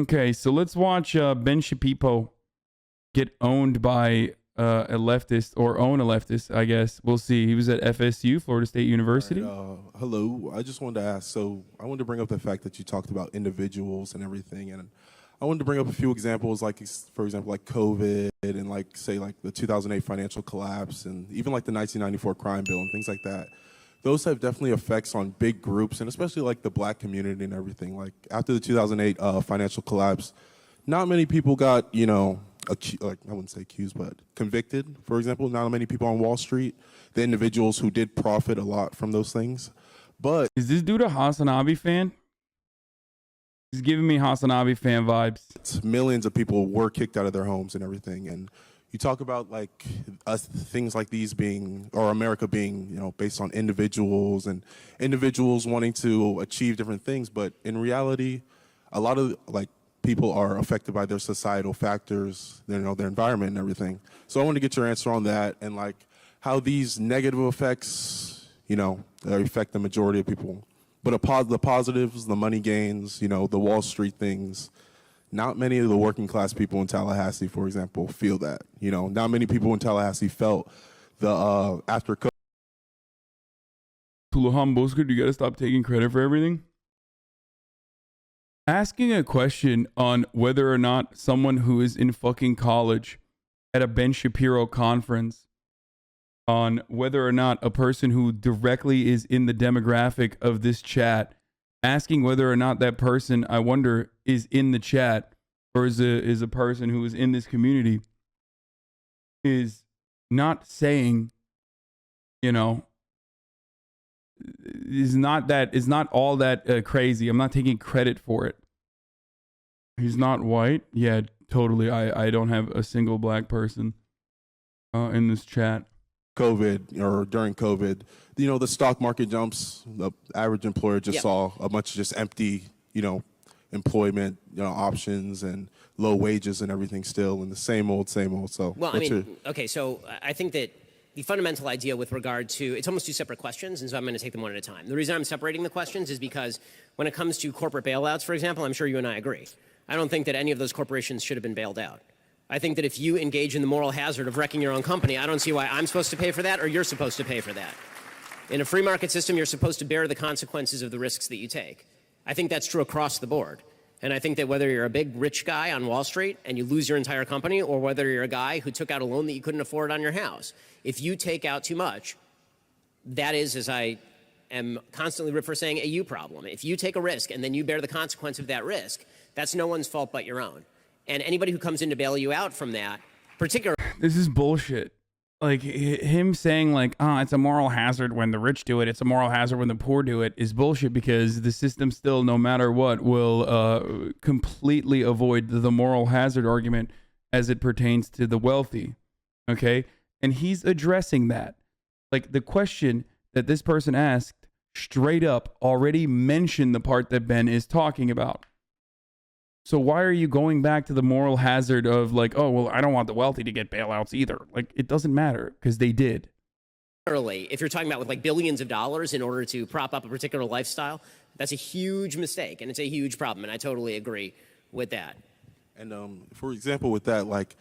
Okay, so let's watch Ben Shapiro get owned by a leftist, or own a leftist, I guess. We'll see. He was at FSU, Florida State University. Right, hello. I just wanted to ask, so I wanted to bring up the fact that you talked about individuals and everything, and I wanted to bring up a few examples, like, for example, like COVID and, like, say, like the 2008 financial collapse and even like the 1994 crime bill and things like that. Those have definitely effects on big groups, and especially like the black community and everything. Like after the 2008 financial collapse, not many people got, like, I wouldn't say accused, but convicted, for example. Not many people on Wall Street, the individuals who did profit a lot from those things. But is this dude a HasanAbi fan? He's giving me HasanAbi fan vibes. Millions of people were kicked out of their homes and everything. And you talk about like things like these being, or America being, based on individuals and individuals wanting to achieve different things. But in reality, a lot of like people are affected by their societal factors, their environment and everything. So I want to get your answer on that, and like how these negative effects, affect the majority of people. But the positives, the money gains, the Wall Street things, not many of the working class people in Tallahassee, for example, feel that. Not many people in Tallahassee felt the after COVID. Tulahan Bosker, you gotta stop taking credit for everything. Asking a question on whether or not someone who is in fucking college at a Ben Shapiro conference, on whether or not a person who directly is in the demographic of this chat, asking whether or not that person, I wonder, is in the chat or is a person who is in this community, is not saying, is not all that crazy. I'm not taking credit for it. He's not white. Yeah, totally. I don't have a single black person in this chat. COVID, or during COVID, the stock market jumps. The average employer just saw a bunch of just empty, employment, options and low wages and everything still, and the same old. So, well, okay, so I think that the fundamental idea with regard to, it's almost two separate questions, and so I'm going to take them one at a time. The reason I'm separating the questions is because when it comes to corporate bailouts, for example, I'm sure you and I agree. I don't think that any of those corporations should have been bailed out. I think that if you engage in the moral hazard of wrecking your own company, I don't see why I'm supposed to pay for that or you're supposed to pay for that. In a free market system, you're supposed to bear the consequences of the risks that you take. I think that's true across the board. And I think that whether you're a big rich guy on Wall Street and you lose your entire company, or whether you're a guy who took out a loan that you couldn't afford on your house, if you take out too much, that is, as I am constantly saying, a you problem. If you take a risk and then you bear the consequence of that risk, that's no one's fault but your own. And anybody who comes in to bail you out from that, particularly... This is bullshit. Like, him saying, like, it's a moral hazard when the rich do it, it's a moral hazard when the poor do it, is bullshit, because the system still, no matter what, will completely avoid the moral hazard argument as it pertains to the wealthy. Okay? And he's addressing that. Like, the question that this person asked straight up already mentioned the part that Ben is talking about. So why are you going back to the moral hazard of like, oh, well, I don't want the wealthy to get bailouts either? Like, it doesn't matter, because they did. If you're talking about with like billions of dollars in order to prop up a particular lifestyle, that's a huge mistake, and it's a huge problem, and I totally agree with that. And for example, with that, like,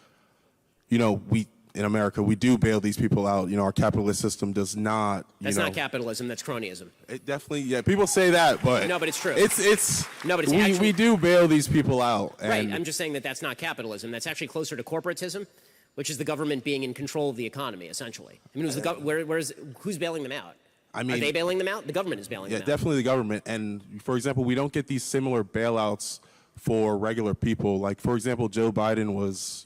we in America, we do bail these people out. Our capitalist system does not. That's not capitalism. That's cronyism. It definitely, yeah. People say that, but no, but it's true. No, but it's actually, we do bail these people out. And right. I'm just saying that that's not capitalism. That's actually closer to corporatism, which is the government being in control of the economy, essentially. I mean, who's bailing them out? I mean, are they bailing them out? The government is bailing them out. Yeah, definitely the government. And for example, we don't get these similar bailouts for regular people. Like, for example, Joe Biden was,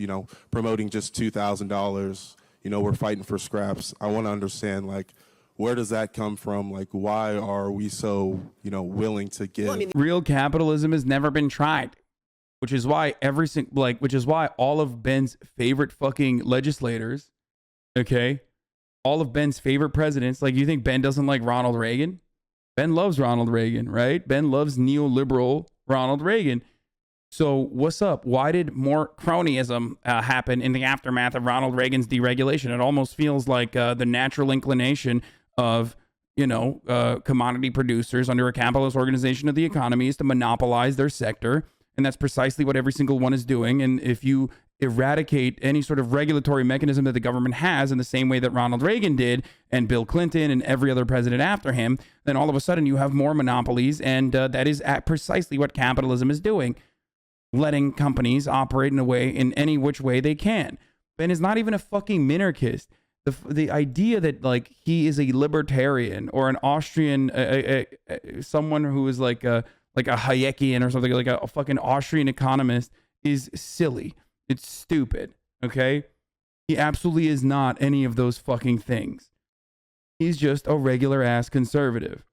promoting just $2,000. We're fighting for scraps. I want to understand, like, where does that come from? Like, why are we so, willing to give? Well, real capitalism has never been tried, which is why which is why all of Ben's favorite fucking legislators, okay, all of Ben's favorite presidents, like, you think Ben doesn't like Ronald Reagan? Ben loves Ronald Reagan, right? Ben loves neoliberal Ronald Reagan. So what's up? Why did more cronyism happen in the aftermath of Ronald Reagan's deregulation? It almost feels like the natural inclination of, commodity producers under a capitalist organization of the economy is to monopolize their sector And that's precisely what every single one is doing. And if you eradicate any sort of regulatory mechanism that the government has in the same way that Ronald Reagan did and Bill Clinton and every other president after him, then all of a sudden you have more monopolies. And that is precisely what capitalism is doing, letting companies operate in a way, in any which way they can. Ben is not even a fucking minarchist. The idea that like he is a libertarian or an Austrian, someone who is like a Hayekian or something, like a fucking Austrian economist, is silly. It's stupid. Okay, he absolutely is not any of those fucking things. He's just a regular ass conservative.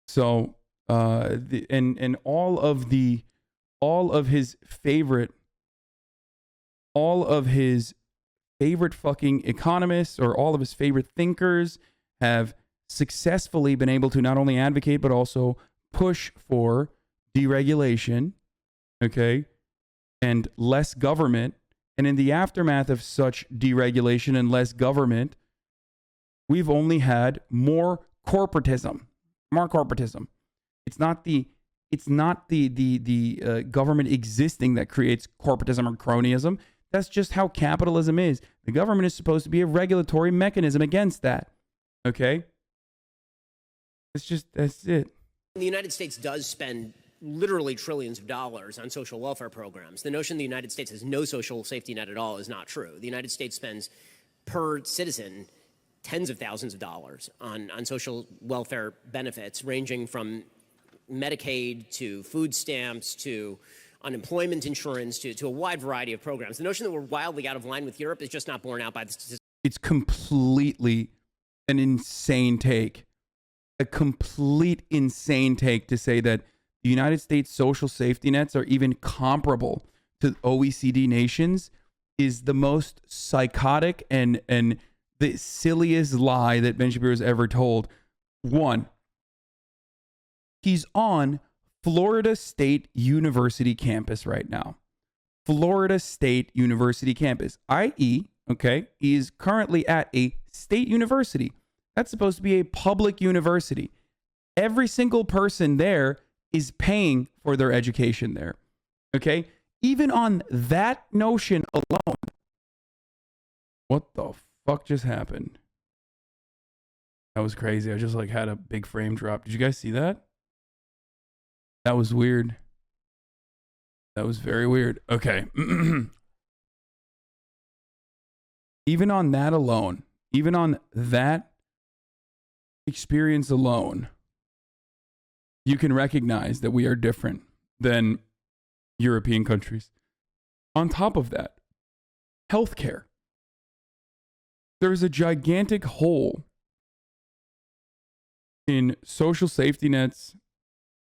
So, and all of his favorite fucking economists or all of his favorite thinkers have successfully been able to not only advocate but also push for deregulation, okay, and less government. And in the aftermath of such deregulation and less government, we've only had more corporatism. It's not the government existing that creates corporatism or cronyism. That's just how capitalism is. The government is supposed to be a regulatory mechanism against that. Okay? That's it. The United States does spend literally trillions of dollars on social welfare programs. The notion the United States has no social safety net at all is not true. The United States spends per citizen tens of thousands of dollars on social welfare benefits, ranging from Medicaid to food stamps to unemployment insurance to a wide variety of programs. The notion that we're wildly out of line with Europe is just not borne out by the statistics. It's completely an insane take. A complete insane take to say that the United States social safety nets are even comparable to OECD nations is the most psychotic and the silliest lie that Ben Shapiro has ever told. One, he's on Florida State University campus right now. Florida State University campus, i.e., okay, he is currently at a state university. That's supposed to be a public university. Every single person there is paying for their education there. Okay? Even on that notion alone. What the fuck just happened? That was crazy. I just like had a big frame drop. Did you guys see that? That was weird. That was very weird. Okay. Even on that alone, even on that experience alone, you can recognize that we are different than European countries. On top of that, healthcare. There's a gigantic hole in social safety nets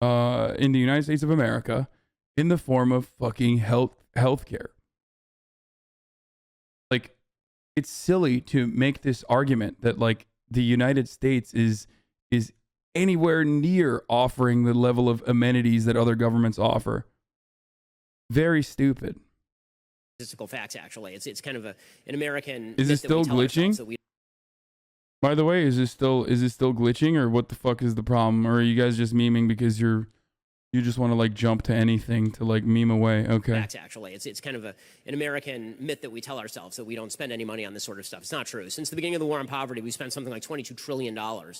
in the United States of America in the form of fucking healthcare. Like, it's silly to make this argument that like the United States is anywhere near offering the level of amenities that other governments offer. Very stupid. Statistical facts, actually. It's kind of an American. Is it still glitching? By the way, is this still glitching, or what the fuck is the problem? Or are you guys just memeing because you just want to like jump to anything to like meme away? Okay. Facts, actually. It's kind of an American myth that we tell ourselves that we don't spend any money on this sort of stuff. It's not true. Since the beginning of the war on poverty, we spent something like $22 trillion on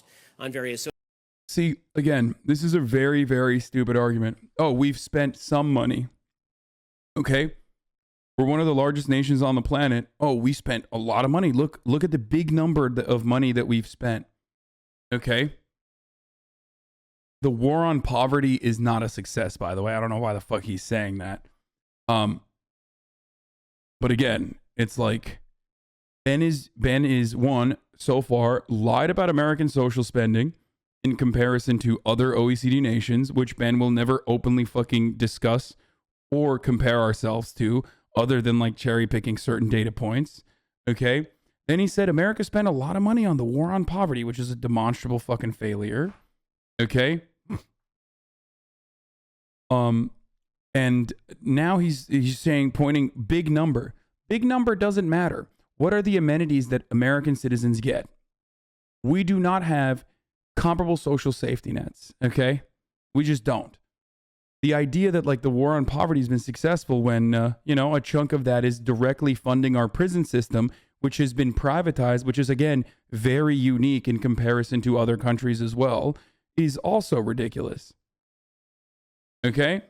various. See, again, this is a very, very stupid argument. Oh, we've spent some money. Okay. We're one of the largest nations on the planet. Oh, we spent a lot of money. Look at the big number of money that we've spent. Okay. The war on poverty is not a success, by the way. I don't know why the fuck he's saying that. But again, it's like Ben is one, so far, lied about American social spending in comparison to other OECD nations, which Ben will never openly fucking discuss or compare ourselves to, other than like cherry picking certain data points. Okay. Then he said America spent a lot of money on the war on poverty, which is a demonstrable fucking failure. Okay. And now he's saying, pointing big number. Big number doesn't matter. What are the amenities that American citizens get? We do not have comparable social safety nets. Okay. We just don't. The idea that like the war on poverty has been successful when, you know, a chunk of that is directly funding our prison system, which has been privatized, which is, again, very unique in comparison to other countries as well, is also ridiculous. Okay?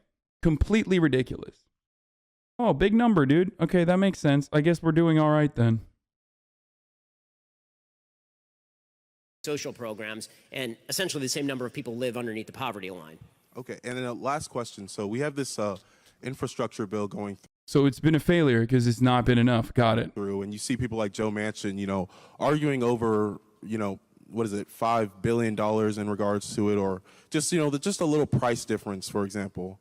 Completely ridiculous. Oh, big number, dude. Okay, that makes sense. I guess we're doing all right then. Social programs, and essentially the same number of people live underneath the poverty line. Okay, and then a last question. So we have this infrastructure bill going So it's been a failure because it's not been enough. Got it. through, and you see people like Joe Manchin, you know, arguing over, you know, what is it, $5 billion in regards to it, or just, you know, just a little price difference, for example.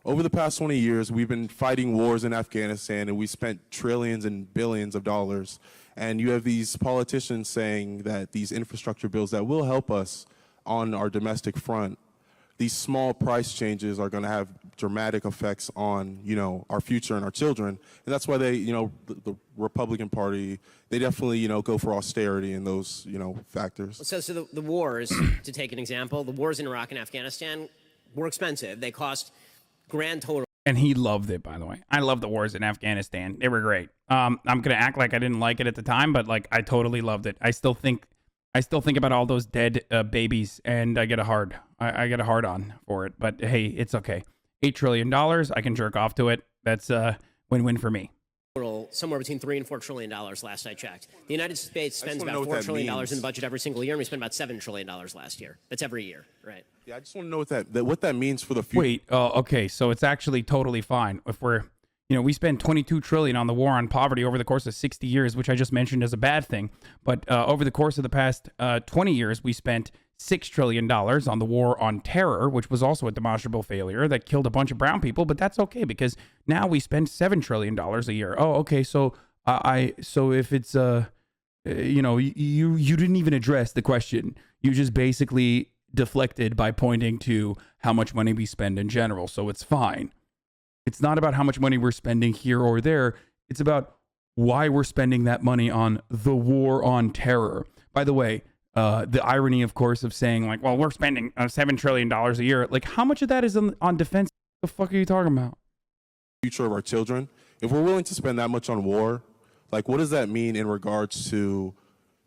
Over the past 20 years, we've been fighting wars in Afghanistan, and we spent trillions and billions of dollars. And you have these politicians saying that these infrastructure bills that will help us on our domestic front, these small price changes are going to have dramatic effects on, you know, our future and our children. And that's why they, you know, the Republican Party, they definitely, you know, go for austerity and those, you know, factors. So the wars, to take an example, the wars in Iraq and Afghanistan were expensive. They cost grand total. And he loved it, by the way. I love the wars in Afghanistan. They were great. I'm going to act like I didn't like it at the time, but like I totally loved it. I still think about all those dead babies, and I get a hard on for it. But hey, it's okay. $8 trillion. I can jerk off to it. That's a win-win for me. Somewhere between $3 and $4 trillion last I checked. The United States spends about $4 trillion in the budget every single year, and we spent about $7 trillion last year. That's every year, right? Yeah, I just want to know what that means for the future. Wait, okay, so it's actually totally fine if we're, you know, we spend $22 trillion on the war on poverty over the course of 60 years, which I just mentioned as a bad thing. But over the course of the past 20 years, we spent $6 trillion on the war on terror, which was also a demonstrable failure that killed a bunch of brown people. But that's okay because now we spend $7 trillion a year. Oh, okay. So so if it's you know, you didn't even address the question. You just basically deflected by pointing to how much money we spend in general. So it's fine. It's not about how much money we're spending here or there. It's about why we're spending that money on the war on terror. By the way, the irony, of course, of saying like, well, we're spending $7 trillion a year. Like, how much of that is on defense? What the fuck are you talking about? Future of our children. If we're willing to spend that much on war, like, what does that mean in regards to,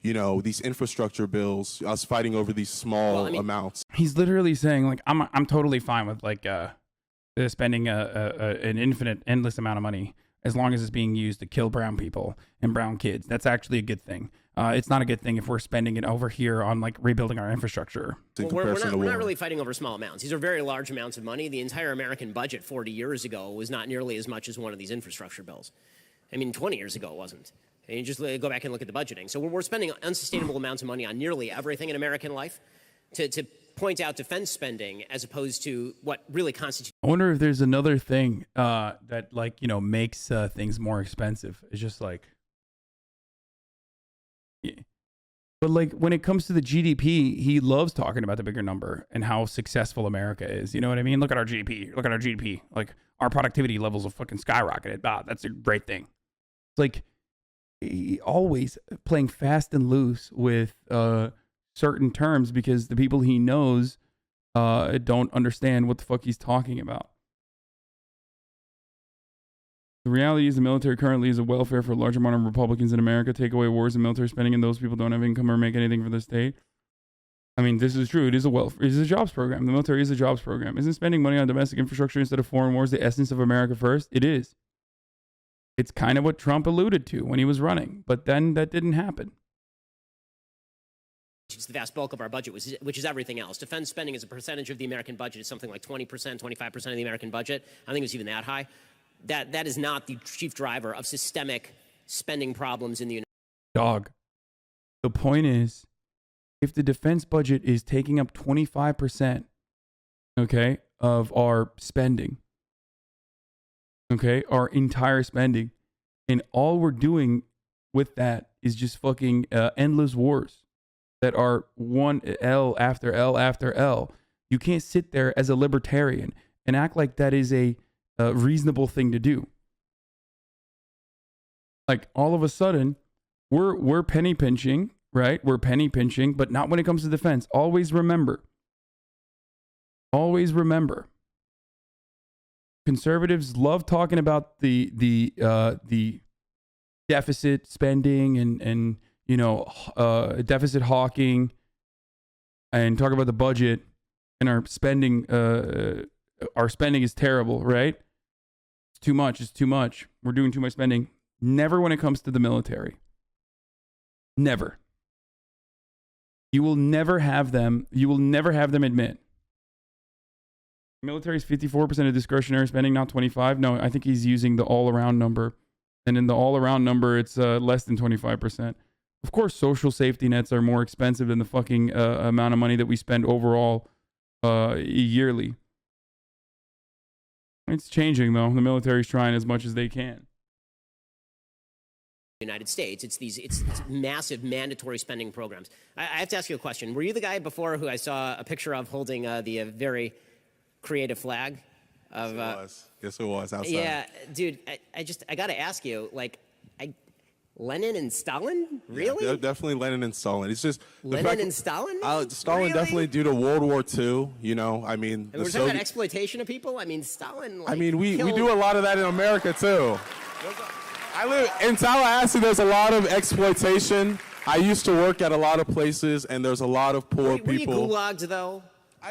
you know, these infrastructure bills, us fighting over these small amounts? He's literally saying like, I'm totally fine with like spending an endless amount of money as long as it's being used to kill brown people and brown kids. That's actually a good thing. It's not a good thing if we're spending it over here on like rebuilding our infrastructure. Well, we're not really fighting over small amounts. These are very large amounts of money. The entire American budget 40 years ago was not nearly as much as one of these infrastructure bills. I mean, 20 years ago it wasn't. And you just go back and look at the budgeting. So we're spending unsustainable amounts of money on nearly everything in American life to point out defense spending as opposed to what really constitutes. I wonder if there's another thing that like, you know, makes things more expensive. It's just like, yeah. But like when it comes to the GDP, he loves talking about the bigger number and how successful America is. You know what I mean? Look at our GDP. Look at our GDP. Like our productivity levels have fucking skyrocketed. That's a great thing. It's like always playing fast and loose with certain terms because the people he knows don't understand what the fuck he's talking about. The reality is the military currently is a welfare for a large amount of Republicans in America. Take away wars and military spending and those people don't have income or make anything for the state. I mean, this is true. It is a jobs program. The military is a jobs program. Isn't spending money on domestic infrastructure instead of foreign wars the essence of America first? It is. It's kind of what Trump alluded to when he was running, but then that didn't happen. It's the vast bulk of our budget, which is everything else. Defense spending as a percentage of the American budget is something like 20%, 25% of the American budget. I think it was even that high. That is not the chief driver of systemic spending problems in the United States. Dog. The point is, if the defense budget is taking up 25%, okay, of our spending, okay, our entire spending, and all we're doing with that is just fucking endless wars that are one L after L after L. You can't sit there as a libertarian and act like that is a reasonable thing to do. Like all of a sudden, we're penny pinching, right? We're penny pinching, but not when it comes to defense. Always remember conservatives love talking about the deficit spending and you know deficit hawking, and talk about the budget, and our spending is terrible, right? It's too much. It's too much. We're doing too much spending. Never when it comes to the military. Never. You will never have them. You will never have them admit. Military is 54% of discretionary spending, not 25. No, I think he's using the all-around number. And in the all-around number, it's less than 25%. Of course, social safety nets are more expensive than the fucking amount of money that we spend overall yearly. It's changing, though. The military's trying as much as they can. United States. It's massive mandatory spending programs. I have to ask you a question. Were you the guy before who I saw a picture of holding the very creative flag? Of, Yes, it was outside. Yeah, dude. I got to ask you, like, Lenin and Stalin? Really? Yeah, definitely Lenin and Stalin. It's just Lenin and Stalin? Stalin really? definitely due to World War II. You know, I mean, And we're talking about exploitation of people. I mean, Stalin. Like, I mean, we killed... do a lot of that in America too. I live in Tallahassee. There's a lot of exploitation. I used to work at a lot of places, and there's a lot of poor people. Were you gulags though?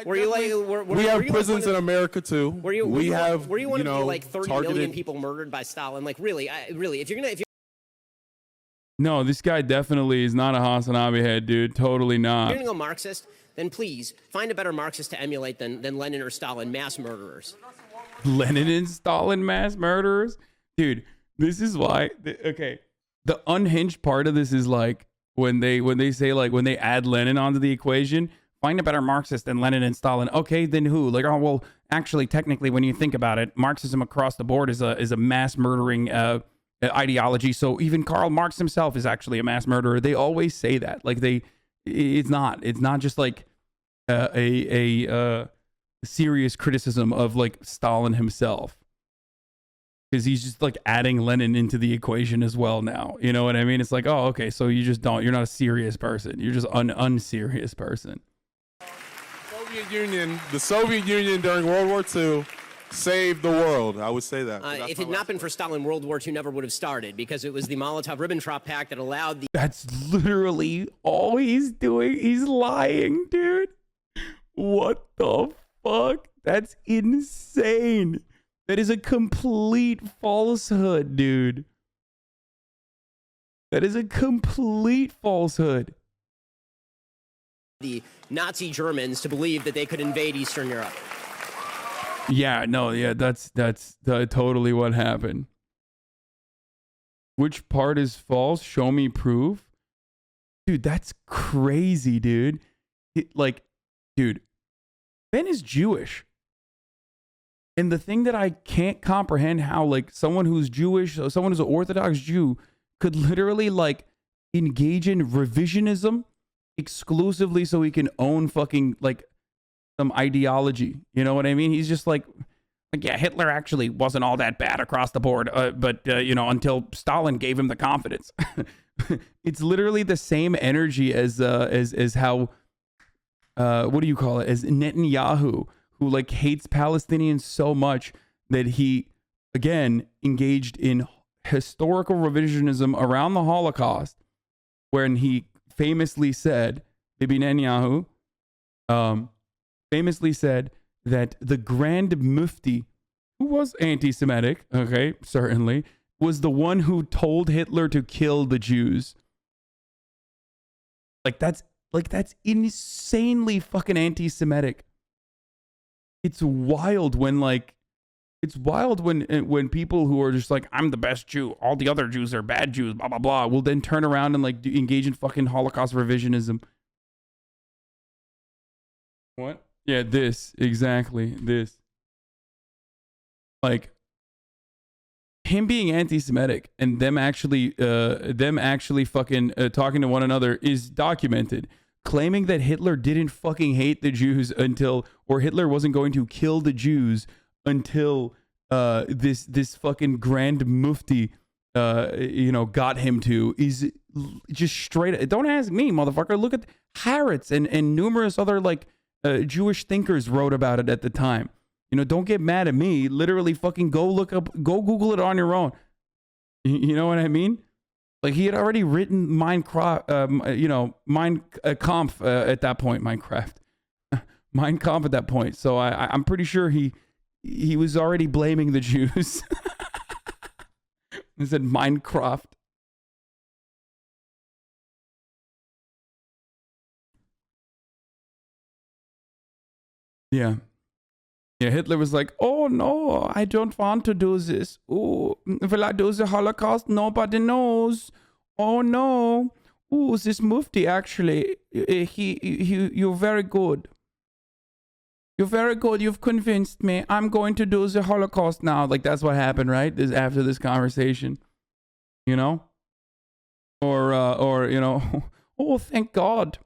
We have prisons in America too. Were you one of the like 30 targeted... million people murdered by Stalin? Like really, if you're No, this guy definitely is not a HasanAbi head, dude. Totally not. If you're gonna go Marxist, then please find a better Marxist to emulate than Lenin or Stalin, mass murderers. Lenin and Stalin, mass murderers, dude. This is why. Okay, the unhinged part of this is like when they say like when they add Lenin onto the equation. Find a better Marxist than Lenin and Stalin. Okay, then who? Like, oh well, actually, technically, when you think about it, Marxism across the board is a mass murdering ideology. So even Karl Marx himself is actually a mass murderer. They always say that. Like it's not just like a serious criticism of like Stalin himself, because he's just like adding Lenin into the equation as well now. You know what I mean? It's like, oh, okay, so you're not a serious person. You're just an unserious person. The Soviet Union during World War II saved the world. I would say that. If it had not been for Stalin, World War II never would have started, because it was the Molotov-Ribbentrop Pact that allowed the... That's literally all he's doing. He's lying, dude. What the fuck? That's insane. That is a complete falsehood, dude. That is a complete falsehood. The Nazi Germans to believe that they could invade Eastern Europe. Yeah, no, yeah, that's totally what happened. Which part is false? Show me proof. Dude, that's crazy, dude. Dude, Ben is Jewish. And the thing that I can't comprehend, how like someone who's Jewish, someone who's an Orthodox Jew could literally like engage in revisionism exclusively so he can own fucking like some ideology. You know what I mean? He's just like yeah, Hitler actually wasn't all that bad across the board, but you know, until Stalin gave him the confidence. It's literally the same energy as how what do you call it? As Netanyahu, who like hates Palestinians so much that he again engaged in historical revisionism around the Holocaust, when he famously said, Bibi Netanyahu, famously said that the Grand Mufti, who was anti-Semitic, okay, certainly, was the one who told Hitler to kill the Jews. That's insanely fucking anti-Semitic. It's wild when when people who are just like, I'm the best Jew, all the other Jews are bad Jews, blah blah blah, will then turn around and like engage in fucking Holocaust revisionism. What? Yeah, exactly this. Like him being anti-Semitic and them actually fucking talking to one another is documented. Claiming that Hitler didn't fucking hate the Jews or Hitler wasn't going to kill the Jews until this fucking Grand Mufti got him to, is just straight. Don't ask me, motherfucker. Look at Haaretz and numerous other like Jewish thinkers wrote about it at the time. You know, don't get mad at me. Literally fucking go Google it on your own. You know what I mean? Like, he had already written Minecraft, you know, Kampf at that point, Minecraft. Mein Kampf at that point. So I'm pretty sure he was already blaming the Jews. He said Minecraft. Yeah. Yeah, Hitler was like, oh no, I don't want to do this. Oh, will I do the Holocaust? Nobody knows. Oh no. Oh, this Mufti actually, you're very good. You're very good. You've convinced me. I'm going to do the Holocaust now. Like, that's what happened, right? After this conversation, you know? Or you know, oh, thank God.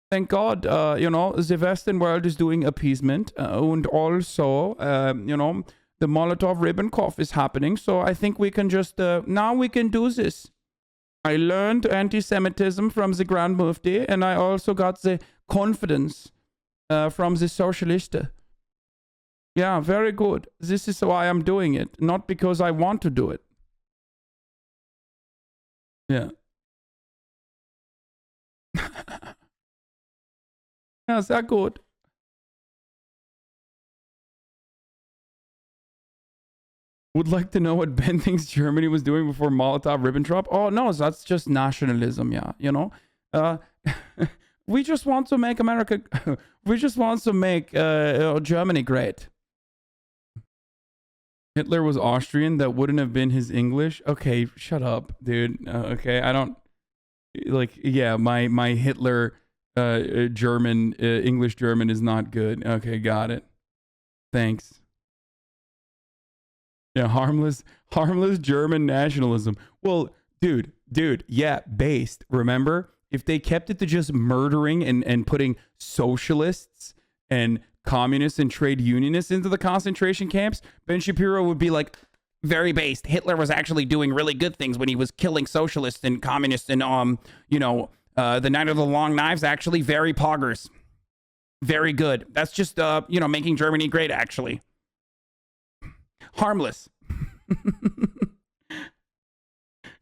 Thank God, you know, the Western world is doing appeasement. And also, you know, the Molotov-Ribbentrop is happening. So I think we can just, now we can do this. I learned anti-Semitism from the Grand Mufti, and I also got the confidence from the socialist. Yeah, very good. This is why I'm doing it, not because I want to do it. Yeah. Yeah, sehr gut. Would like to know what Ben thinks Germany was doing before Molotov-Ribbentrop. Oh, no, that's just nationalism, yeah, you know? We just want to make America... we just want to make Germany great. Hitler was Austrian. That wouldn't have been his English. Okay, shut up, dude. Okay, I don't... Like, yeah, my Hitler... German, English German is not good. Okay, got it. Thanks. Yeah, harmless German nationalism. Well, dude, yeah, based. Remember, if they kept it to just murdering and putting socialists and communists and trade unionists into the concentration camps, Ben Shapiro would be like, very based. Hitler was actually doing really good things when he was killing socialists and communists and you know, the Night of the Long Knives, actually very poggers. Very good. That's just, you know, making Germany great, actually. Harmless.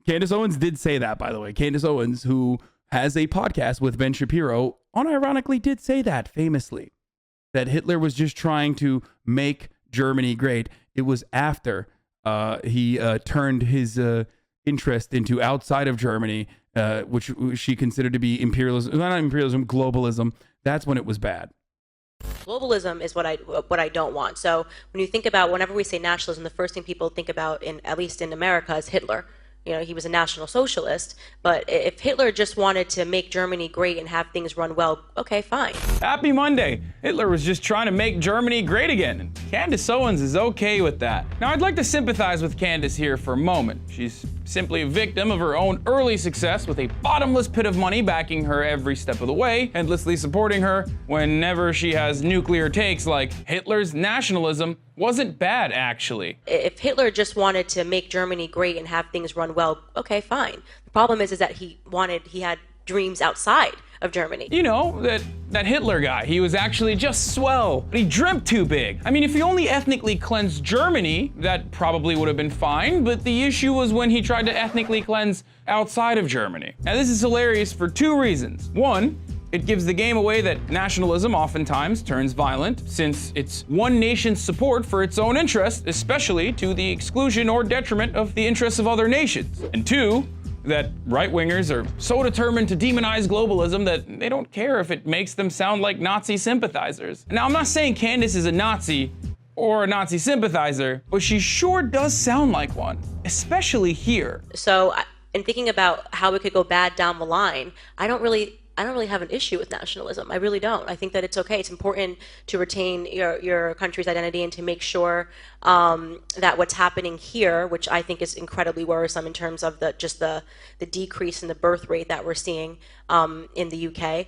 Candace Owens did say that, by the way. Candace Owens, who has a podcast with Ben Shapiro, unironically did say that famously. That Hitler was just trying to make Germany great. It was after he turned his interest into outside of Germany, which she considered to be imperialism, not imperialism, globalism. That's when it was bad. Globalism is what I don't want. So when you think about, whenever we say nationalism, the first thing people think about, at least in America, is Hitler. You know, he was a National Socialist, but if Hitler just wanted to make Germany great and have things run well, okay, fine. Happy Monday. Hitler was just trying to make Germany great again, and Candace Owens is okay with that. Now, I'd like to sympathize with Candace here for a moment. She's simply a victim of her own early success with a bottomless pit of money backing her every step of the way, endlessly supporting her whenever she has nuclear takes like Hitler's nationalism wasn't bad, actually. If Hitler just wanted to make Germany great and have things run well, okay, fine. The problem is that he had dreams outside of Germany. You know, that Hitler guy, he was actually just swell, but he dreamt too big. I mean, if he only ethnically cleansed Germany, that probably would have been fine, but the issue was when he tried to ethnically cleanse outside of Germany. Now, this is hilarious for two reasons. One, it gives the game away that nationalism oftentimes turns violent, since it's one nation's support for its own interests, especially to the exclusion or detriment of the interests of other nations. And two, that right-wingers are so determined to demonize globalism that they don't care if it makes them sound like Nazi sympathizers. Now, I'm not saying Candace is a Nazi or a Nazi sympathizer, but she sure does sound like one, especially here. So, in thinking about how it could go bad down the line, I don't really have an issue with nationalism. I really don't. I think that it's okay. It's important to retain your country's identity and to make sure that what's happening here, which I think is incredibly worrisome in terms of the decrease in the birth rate that we're seeing in the UK,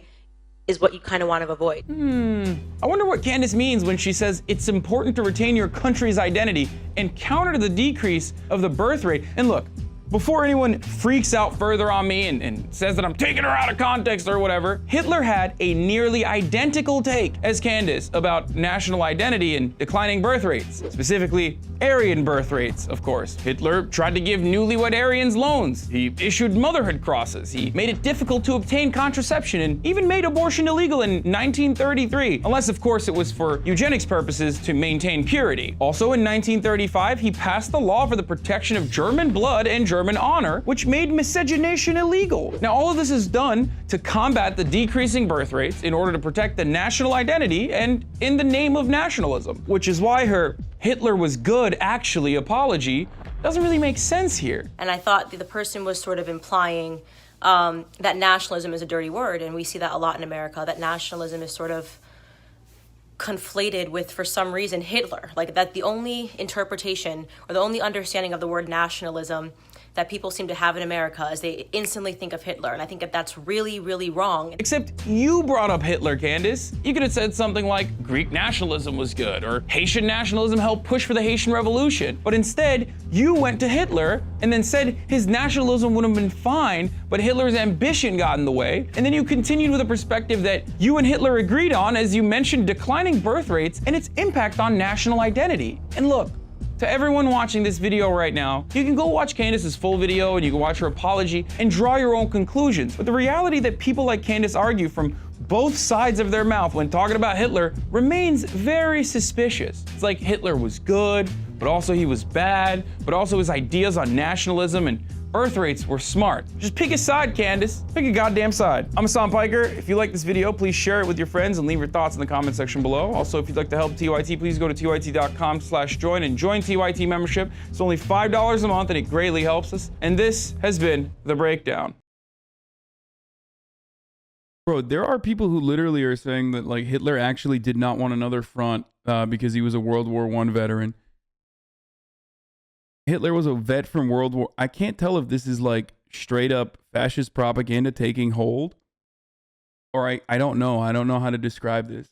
is what you kind of want to avoid. I wonder what Candace means when she says it's important to retain your country's identity and counter the decrease of the birth rate. And look, before anyone freaks out further on me and says that I'm taking her out of context or whatever, Hitler had a nearly identical take as Candace about national identity and declining birth rates, specifically Aryan birth rates, of course. Hitler tried to give newlywed Aryans loans. He issued motherhood crosses. He made it difficult to obtain contraception and even made abortion illegal in 1933, unless of course it was for eugenics purposes to maintain purity. Also in 1935, he passed the law for the protection of German blood and German honor, which made miscegenation illegal. Now all of this is done to combat the decreasing birth rates in order to protect the national identity and in the name of nationalism, which is why her Hitler was good actually apology doesn't really make sense here. And I thought the person was sort of implying that nationalism is a dirty word, and we see that a lot in America, that nationalism is sort of conflated with, for some reason, Hitler. Like that the only interpretation or the only understanding of the word nationalism that people seem to have in America is they instantly think of Hitler. And I think that that's really, really wrong. Except you brought up Hitler, Candace. You could have said something like Greek nationalism was good, or Haitian nationalism helped push for the Haitian Revolution. But instead, you went to Hitler and then said his nationalism would have been fine, but Hitler's ambition got in the way. And then you continued with a perspective that you and Hitler agreed on, as you mentioned declining birth rates and its impact on national identity. And look, to everyone watching this video right now, you can go watch Candace's full video and you can watch her apology and draw your own conclusions. But the reality that people like Candace argue from both sides of their mouth when talking about Hitler remains very suspicious. It's like Hitler was good, but also he was bad, but also his ideas on nationalism and birth rates were smart. Just pick a side, Candace. Pick a goddamn side. I'm Hasan Piker. If you like this video, please share it with your friends and leave your thoughts in the comment section below. Also, if you'd like to help TYT, please go to tyt.com/join and join TYT membership. It's only $5 a month and it greatly helps us. And this has been The Breakdown. Bro, there are people who literally are saying that like Hitler actually did not want another front because he was a World War I veteran. Hitler was a vet from World War. I can't tell if this is like straight up fascist propaganda taking hold, or I don't know. I don't know how to describe this.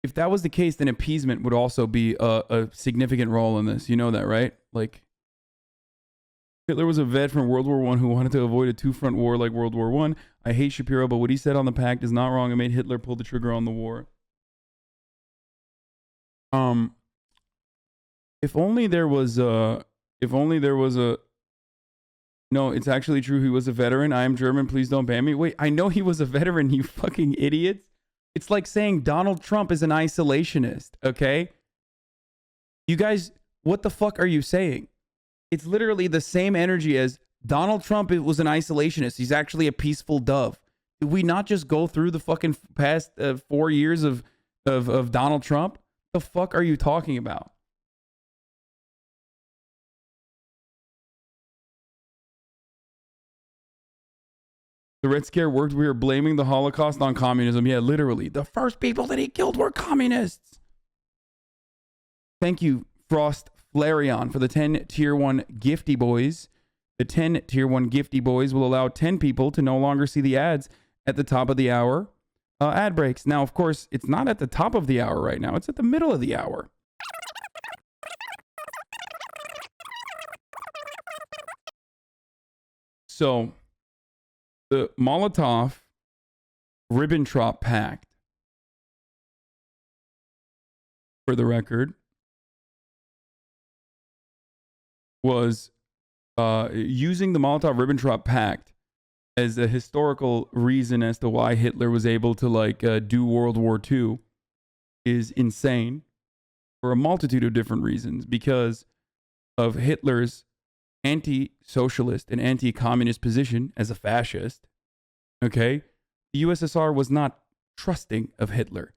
If that was the case, then appeasement would also be a significant role in this. You know that, right? Like Hitler was a vet from World War I who wanted to avoid a two-front war like World War I. I hate Shapiro, but what he said on the pact is not wrong. It made Hitler pull the trigger on the war. If only there was a, no, it's actually true. He was a veteran. I am German. Please don't ban me. Wait, I know he was a veteran, you fucking idiots. It's like saying Donald Trump is an isolationist, okay? You guys, what the fuck are you saying? It's literally the same energy as Donald Trump was an isolationist. He's actually a peaceful dove. Did we not just go through the fucking past 4 years of Donald Trump? The fuck are you talking about? The Red Scare worked. We were blaming the Holocaust on communism. Yeah, literally. The first people that he killed were communists. Thank you, Frost Flareon, for the 10 Tier 1 Gifty Boys. The 10 Tier 1 Gifty Boys will allow 10 people to no longer see the ads at the top of the hour. Ad breaks. Now, of course, it's not at the top of the hour right now. It's at the middle of the hour. So, the Molotov-Ribbentrop Pact, for the record, was using the Molotov-Ribbentrop Pact as a historical reason as to why Hitler was able to like do World War II is insane for a multitude of different reasons, because of Hitler's anti-socialist and anti-communist position as a fascist. Okay, the USSR was not trusting of Hitler,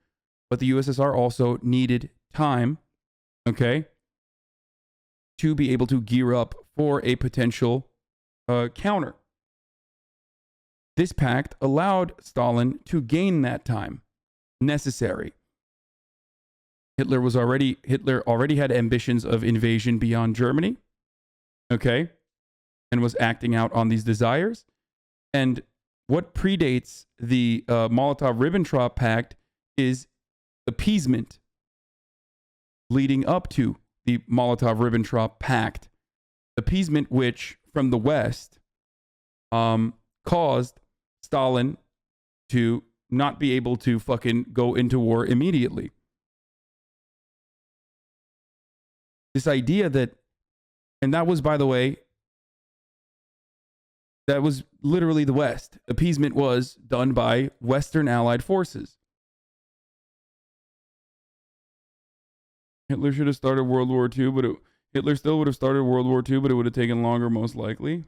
but the USSR also needed time, okay, to be able to gear up for a potential counter. This pact allowed Stalin to gain that time necessary. Hitler already had ambitions of invasion beyond Germany, okay, and was acting out on these desires. And what predates the Molotov-Ribbentrop Pact is appeasement leading up to the Molotov-Ribbentrop Pact. Appeasement which from the West caused Stalin to not be able to fucking go into war immediately. This idea that, and that was, by the way, that was literally the West. Appeasement was done by Western Allied forces. Hitler should have started World War II, but Hitler still would have started World War II, but it would have taken longer, most likely.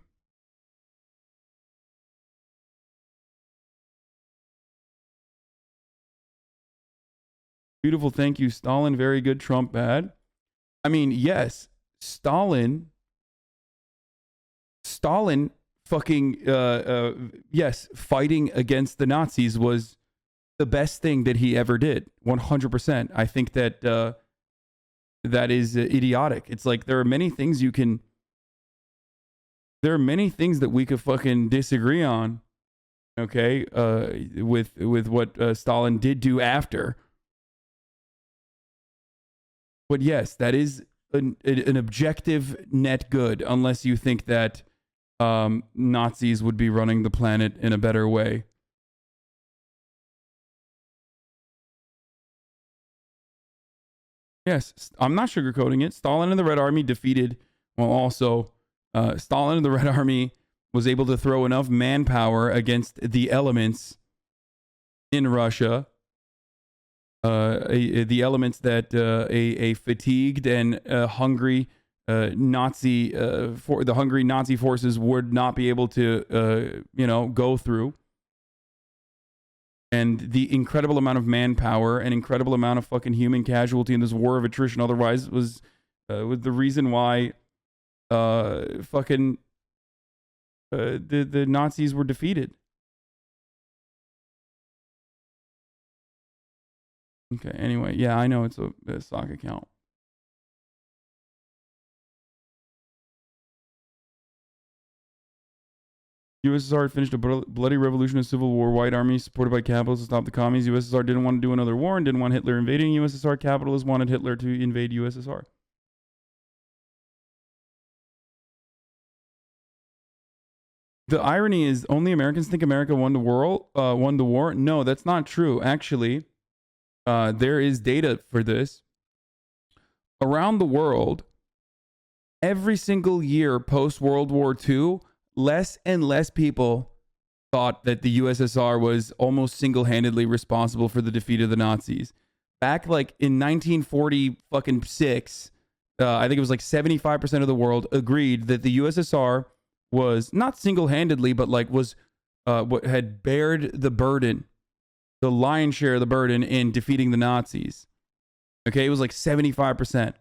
Beautiful, thank you, Stalin. Very good, Trump bad. I mean, yes, Stalin fucking, yes, fighting against the Nazis was the best thing that he ever did. 100%. I think that that is idiotic. It's like there are many things that we could fucking disagree on, okay, with what Stalin did do after. But yes, that is an objective net good, unless you think that Nazis would be running the planet in a better way. Yes, I'm not sugarcoating it. Stalin and the Red Army defeated, well, also, Stalin and the Red Army was able to throw enough manpower against the elements in Russia, the elements that a fatigued and hungry Nazi, the hungry Nazi forces would not be able to, go through. And the incredible amount of manpower and incredible amount of fucking human casualty in this war of attrition otherwise was the reason why the Nazis were defeated. Okay, anyway, yeah, I know it's a stock account. USSR had finished a bloody revolution of civil war. White army supported by capitalists to stop the commies. USSR didn't want to do another war and didn't want Hitler invading USSR. Capitalists wanted Hitler to invade USSR. The irony is only Americans think America won the war. No, that's not true. Actually, there is data for this. Around the world, every single year post-World War II, less and less people thought that the USSR was almost single-handedly responsible for the defeat of the Nazis. Back like in 1946, I think it was like 75% of the world agreed that the USSR was not single-handedly, but like was what had bared the burden, the lion's share of the burden in defeating the Nazis. Okay, it was like 75%.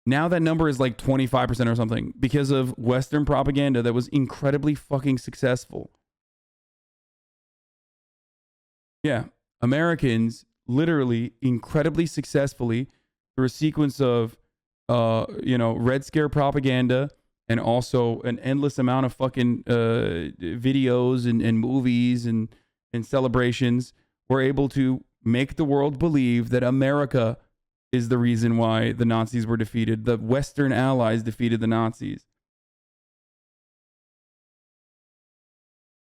Now that number is like 25% or something because of Western propaganda that was incredibly fucking successful. Yeah, Americans literally incredibly successfully through a sequence of, Red Scare propaganda and also an endless amount of fucking videos and movies and celebrations were able to make the world believe that America is the reason why the Nazis were defeated. The Western Allies defeated the Nazis.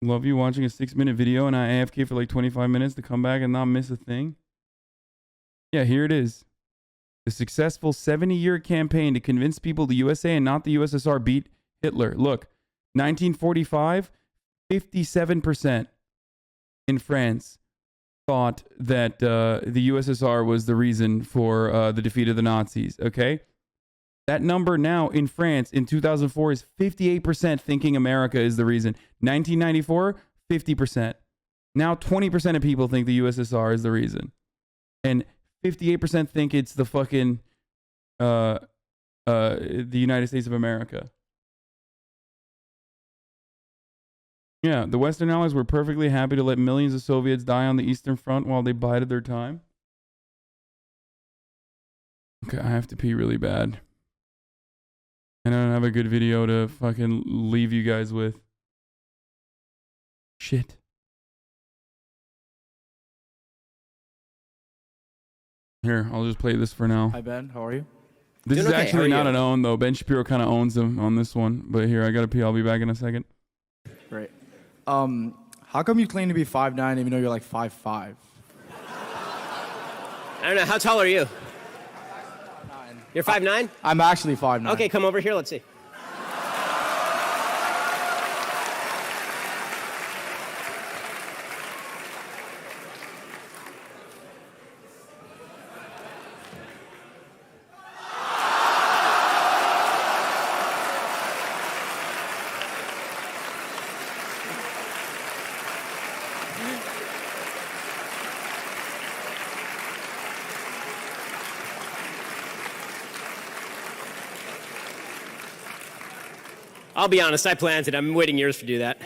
Love you watching a 6-minute video and I AFK for like 25 minutes to come back and not miss a thing. Yeah, here it is. The successful 70-year campaign to convince people the USA and not the USSR beat Hitler. Look, 1945, 57% in France thought that the USSR was the reason for the defeat of the Nazis, okay? That number now in France in 2004 is 58% thinking America is the reason. 1994, 50%. Now 20% of people think the USSR is the reason. And 58% think it's the fucking the United States of America. Yeah, the Western Allies were perfectly happy to let millions of Soviets die on the Eastern Front while they bided their time. Okay, I have to pee really bad. And I don't have a good video to fucking leave you guys with. Shit. Here, I'll just play this for now. Hi Ben, how are you? This Doing is okay. How actually are not you? an own though. Ben Shapiro kind of owns them on this one. But here, I gotta pee. I'll be back in a second. Right. How come you claim to be 5'9" even though you're like 5'5"? I don't know. How tall are you? 9. You're 5'9"? I'm actually 5'9". Okay, come over here. Let's see. I'll be honest, I planned it. I'm waiting years to do that.